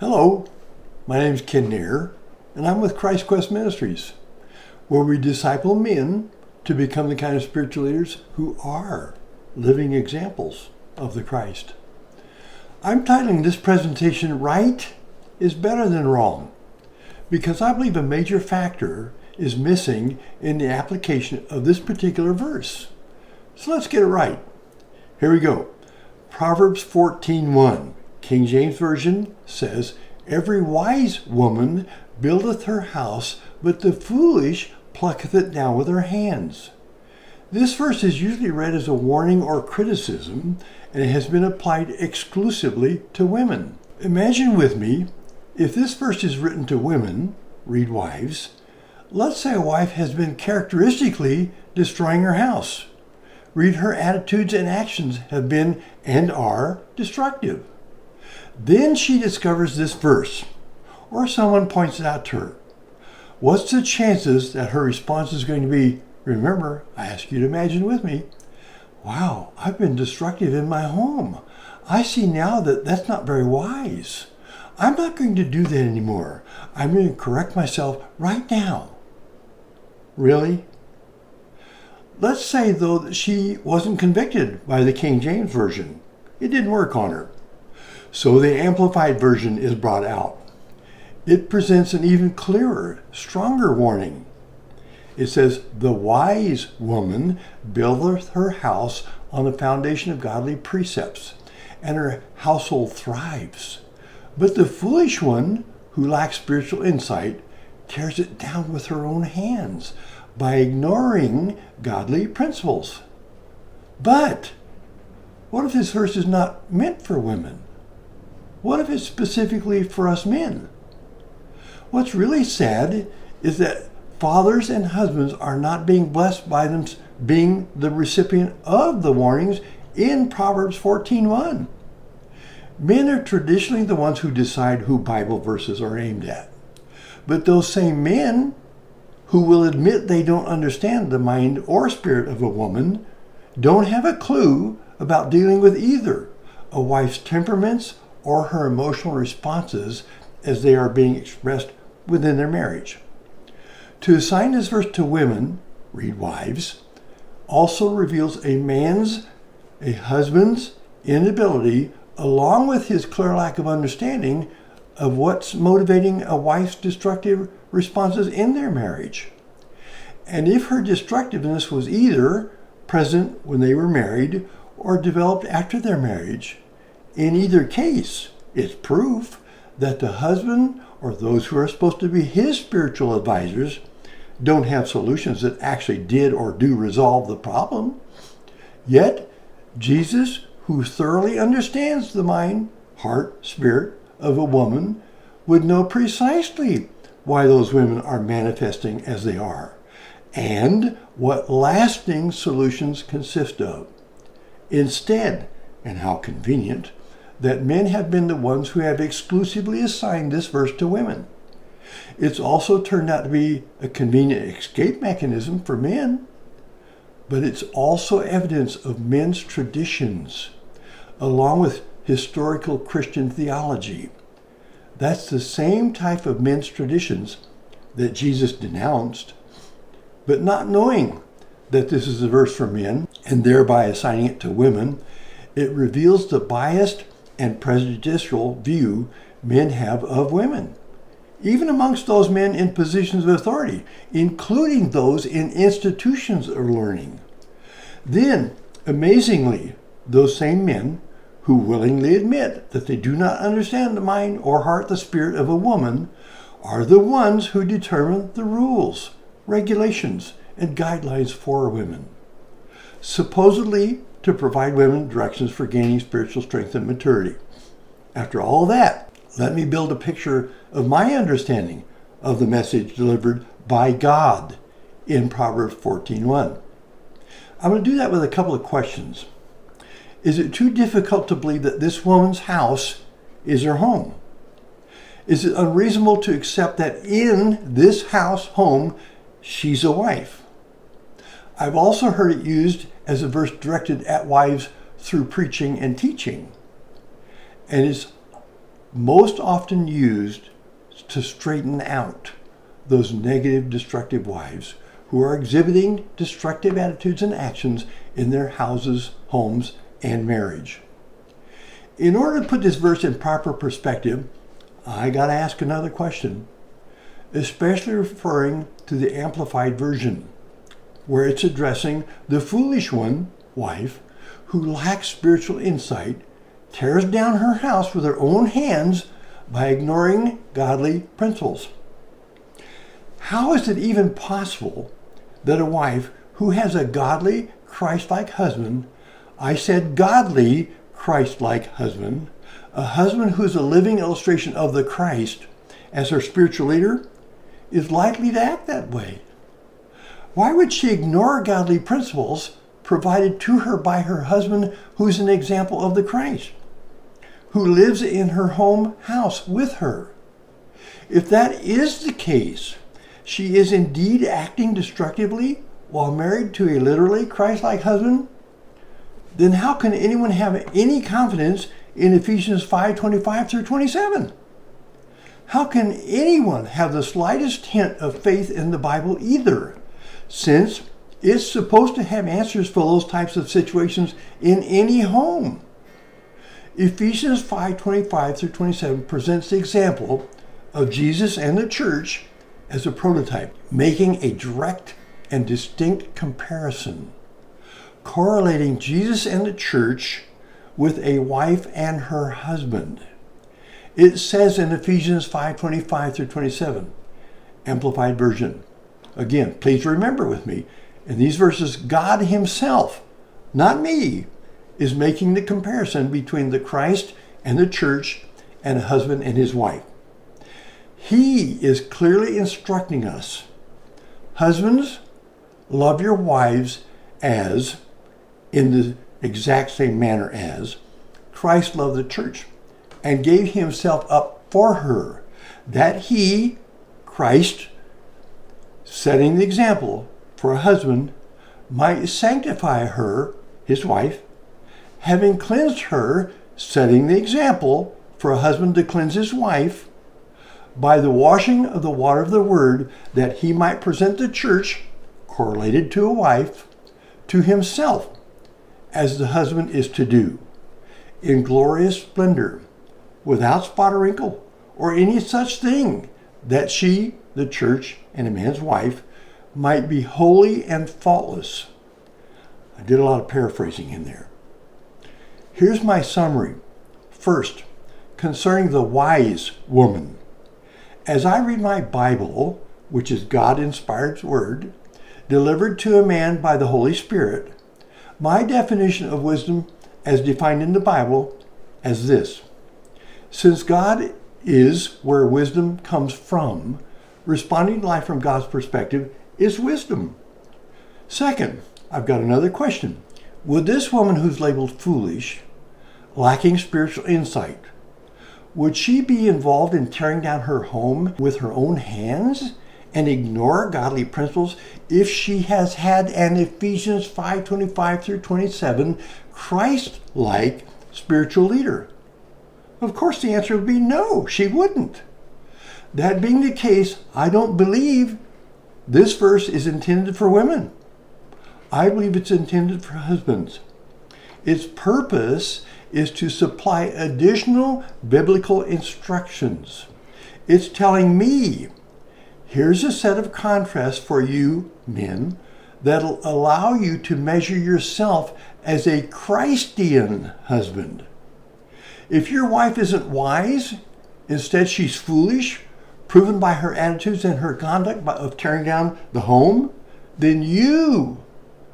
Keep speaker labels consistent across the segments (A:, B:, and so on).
A: Hello, my name is Ken Nair, and I'm with Christ Quest Ministries, where we disciple men to become the kind of spiritual leaders who are living examples of the Christ. I'm titling this presentation, Right is Better Than Wrong, because I believe a major factor is missing in the application of this particular verse. So let's get it right. Here we go. Proverbs 14:1, King James Version says, "Every wise woman buildeth her house, but the foolish plucketh it down with her hands." This verse is usually read as a warning or criticism, and it has been applied exclusively to women. Imagine with me, if this verse is written to women, read wives, let's say a wife has been characteristically destroying her house. Read her attitudes and actions have been and are destructive. Then she discovers this verse, or someone points it out to her. What's the chances that her response is going to be, remember, I ask you to imagine with me, wow, I've been destructive in my home. I see now that that's not very wise. I'm not going to do that anymore. I'm going to correct myself right now. Really? Let's say, though, that she wasn't convicted by the King James Version. It didn't work on her. So the Amplified Version is brought out. It presents an even clearer, stronger warning. It says, "The wise woman buildeth her house on the foundation of godly precepts, and her household thrives. But the foolish one, who lacks spiritual insight, tears it down with her own hands by ignoring godly principles." But what if this verse is not meant for women? What if it's specifically for us men? What's really sad is that fathers and husbands are not being blessed by them being the recipient of the warnings in Proverbs 14:1. Men are traditionally the ones who decide who Bible verses are aimed at. But those same men who will admit they don't understand the mind or spirit of a woman don't have a clue about dealing with either a wife's temperaments or her emotional responses as they are being expressed within their marriage. To assign this verse to women, read wives, also reveals a husband's inability, along with his clear lack of understanding of what's motivating a wife's destructive responses in their marriage. And if her destructiveness was either present when they were married or developed after their marriage, in either case, it's proof that the husband or those who are supposed to be his spiritual advisors don't have solutions that actually did or do resolve the problem. Yet, Jesus, who thoroughly understands the mind, heart, spirit of a woman, would know precisely why those women are manifesting as they are, and what lasting solutions consist of. Instead, and how convenient, that men have been the ones who have exclusively assigned this verse to women. It's also turned out to be a convenient escape mechanism for men, but it's also evidence of men's traditions, along with historical Christian theology. That's the same type of men's traditions that Jesus denounced, but not knowing that this is a verse for men and thereby assigning it to women, it reveals the biased and prejudicial view men have of women, even amongst those men in positions of authority, including those in institutions of learning. Then, amazingly, those same men who willingly admit that they do not understand the mind or heart, the spirit of a woman, are the ones who determine the rules, regulations, and guidelines for women, supposedly to provide women directions for gaining spiritual strength and maturity. After all that, let me build a picture of my understanding of the message delivered by God in Proverbs 14:1. I'm going to do that with a couple of questions. Is it too difficult to believe that this woman's house is her home? Is it unreasonable to accept that in this home, she's a wife? I've also heard it used as a verse directed at wives through preaching and teaching. And it's most often used to straighten out those negative, destructive wives who are exhibiting destructive attitudes and actions in their houses, homes, and marriage. In order to put this verse in proper perspective, I got to ask another question, especially referring to the Amplified Version, where it's addressing the foolish one, wife, who lacks spiritual insight, tears down her house with her own hands by ignoring godly principles. How is it even possible that a wife who has a godly, Christ-like husband, I said godly, Christ-like husband, a husband who is a living illustration of the Christ as her spiritual leader, is likely to act that way? Why would she ignore godly principles provided to her by her husband, who is an example of the Christ, who lives in her home house with her? If that is the case, she is indeed acting destructively while married to a literally Christ-like husband, then how can anyone have any confidence in Ephesians 5:25 through 27? How can anyone have the slightest hint of faith in the Bible either, since it's supposed to have answers for those types of situations in any home? Ephesians 5:25 through 27 presents the example of Jesus and the church as a prototype, making a direct and distinct comparison, correlating Jesus and the church with a wife and her husband. It says in Ephesians 5:25 through 27, Amplified Version. Again, please remember with me, in these verses, God himself, not me, is making the comparison between the Christ and the church and a husband and his wife. He is clearly instructing us, husbands, love your wives as, in the exact same manner as, Christ loved the church and gave himself up for her, that he, Christ, setting the example for a husband, might sanctify her, his wife, having cleansed her, setting the example for a husband to cleanse his wife, by the washing of the water of the word, that he might present the church, correlated to a wife, to himself, as the husband is to do, in glorious splendor, without spot or wrinkle, or any such thing, that she, the church, and a man's wife, might be holy and faultless. I did a lot of paraphrasing in there. Here's my summary. First, concerning the wise woman. As I read my Bible, which is God-inspired word, delivered to a man by the Holy Spirit, my definition of wisdom as defined in the Bible as this: since God is where wisdom comes from, responding to life from God's perspective is wisdom. Second, I've got another question. Would this woman who's labeled foolish, lacking spiritual insight, would she be involved in tearing down her home with her own hands and ignore godly principles if she has had an Ephesians 5:25 through 27 Christ-like spiritual leader? Of course, the answer would be no, she wouldn't. That being the case, I don't believe this verse is intended for women. I believe it's intended for husbands. Its purpose is to supply additional biblical instructions. It's telling me, here's a set of contrasts for you, men, that'll allow you to measure yourself as a Christian husband. If your wife isn't wise, instead she's foolish, proven by her attitudes and her conduct of tearing down the home, then you,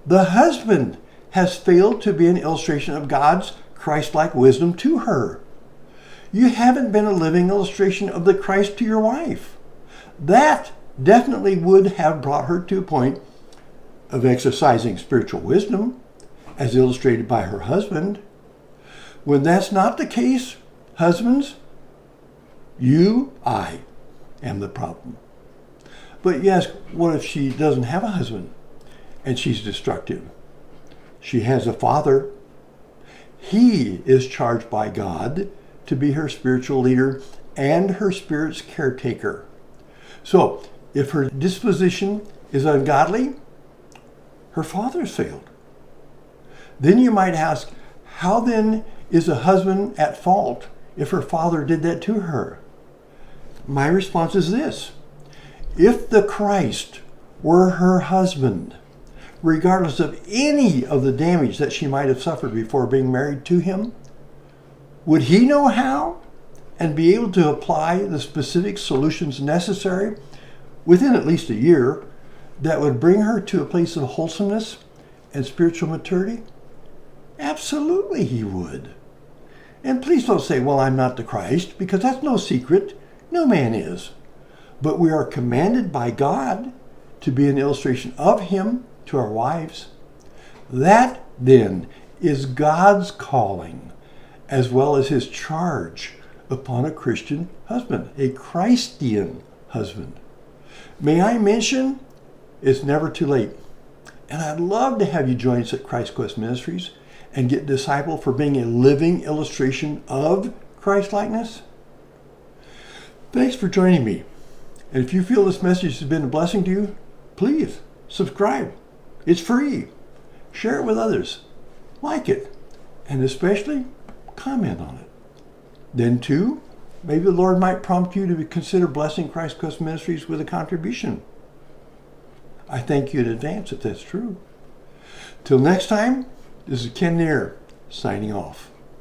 A: the husband, has failed to be an illustration of God's Christ-like wisdom to her. You haven't been a living illustration of the Christ to your wife. That definitely would have brought her to a point of exercising spiritual wisdom, as illustrated by her husband. When that's not the case, husbands, I am the problem. But you ask, what if she doesn't have a husband and she's destructive? She has a father. He is charged by God to be her spiritual leader and her spirit's caretaker. So, if her disposition is ungodly, her father's failed. Then you might ask, how then is a husband at fault if her father did that to her? My response is this: if the Christ were her husband, regardless of any of the damage that she might have suffered before being married to him, would he know how and be able to apply the specific solutions necessary within at least a year that would bring her to a place of wholesomeness and spiritual maturity? Absolutely he would. And please don't say, well, I'm not the Christ, because that's no secret. No man is. But we are commanded by God to be an illustration of him to our wives. That, then, is God's calling, as well as his charge upon a Christian husband, a Christian husband. May I mention, it's never too late. And I'd love to have you join us at Christ Quest Ministries and get discipled for being a living illustration of Christ-likeness. Thanks for joining me. And if you feel this message has been a blessing to you, please subscribe. It's free. Share it with others. Like it. And especially comment on it. Then too, maybe the Lord might prompt you to consider blessing Christ Quest Ministries with a contribution. I thank you in advance if that's true. Till next time, this is Ken Neer signing off.